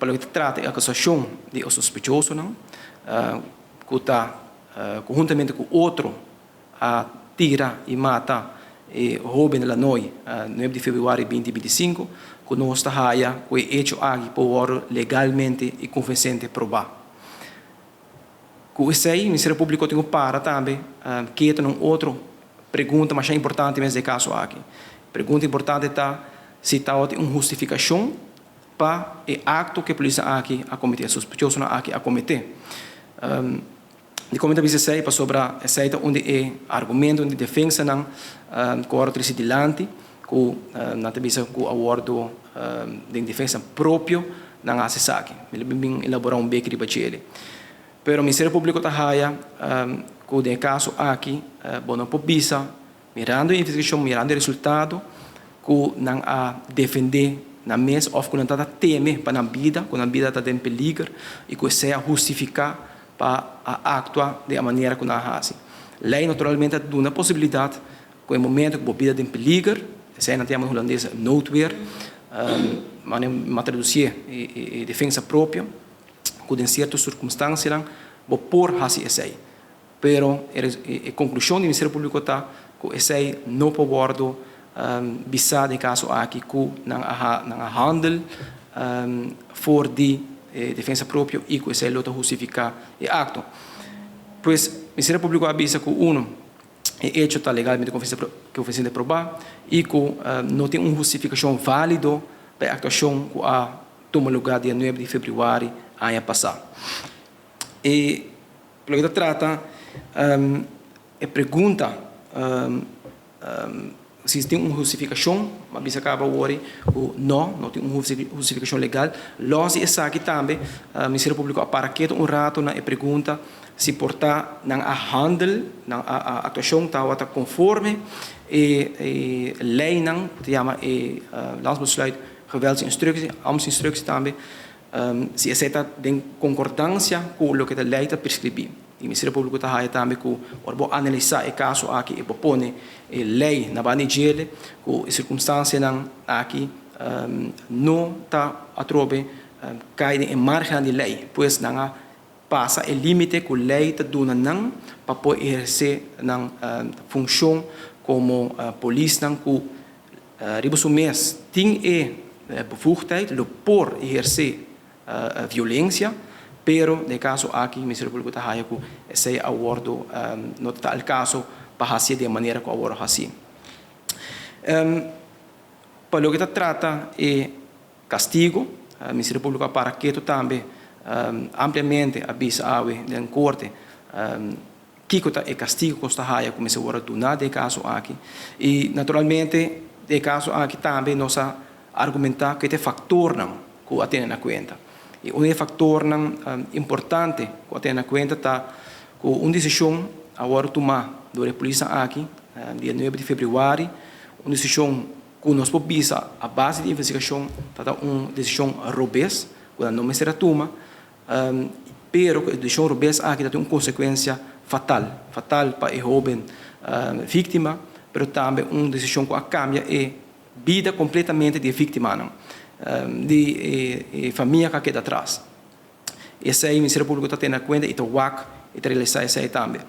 para o que trata a acusação de o suspeitoso não que está conjuntamente com outro a tira e mata e rouba na noite 9 de fevereiro de 2025 que nós está haia que é hecho aqui por legalmente e convincente provar que isso aí o Ministério Público tem para também que tem outro pergunta mais importante nesse caso aqui pergunta importante está se está uma justificação para o acto que a polícia aqui a cometer suspeitoso aqui a cometer de como também se sai para sobre essa onde é argumento de defesa não corre dilante com na também com acordo de defesa próprio não hace aqui ele bem elaborar beco de bachele pero o Ministério Público está haia com o caso aqui bom não pobisa mirando a investigação mirando o resultado que não a defender na mesa ou que não está teme para a vida está em perigo e que seja justificar para actuar de maneira que não faz. Lei naturalmente dá uma possibilidade que no momento que a vida está em perigo, se não temos holandês noodweer, mas traduzir a defesa própria, que em certas circunstâncias vou por fazer isso aí. Pero a conclusão do Ministério Público está que isso aí não pode visar de caso aqui que não handel for de defesa própria e que isso aí não justifica o acto. Pois o Ministério Público avisa que é hecho está legalmente convincente de provar e que não tem uma justificação válida para a actuação que tomou lugar dia 9 de fevereiro ano passado. E pelo que trata a pergunta se tem uma justificação, mas acaba hoje não tem uma justificação legal. Nós essa aqui também o Ministério Público para que rato na pergunta se portar na handel na atuação está conforme e lei não chama landsbesluit geweldsinstructie ambtsinstructie também se aceita em concordância com o que a lei está prescrever. O Ministério Público está aí também que vou analisar o caso aqui e propõe a lei na banidele com as circunstâncias aqui não está a trobe cair em margem de lei, pois não passa o limite que a lei está dando não para poder exercer na função como polícia não que ribos mês tem a bevoegdheid por exercer violência. Pero no caso aqui, o Ministério Público está aí que esse acordo não está o caso para fazer de maneira que o acordo fazer. Para o que trata é castigo, o Ministério Público para que também ampliamente avisa a na corte que é castigo que está aí como se agora do nada de caso aqui e naturalmente de caso aqui também nós argumentar que é fator não que atende na conta. E um fator importante que tem na conta está com uma decisão agora tomada pela polícia aqui, dia 9 de fevereiro, uma decisão que nós podemos a base de investigação está uma decisão robusta, que não será tomada, pero a decisão robusta aqui tem uma consequência fatal para a jovem vítima, pero também uma decisão que cambia a vida completamente da vítima. De família que queda atrás. Esse aí o Ministério Público está tendo em conta e está realizar isso aí também.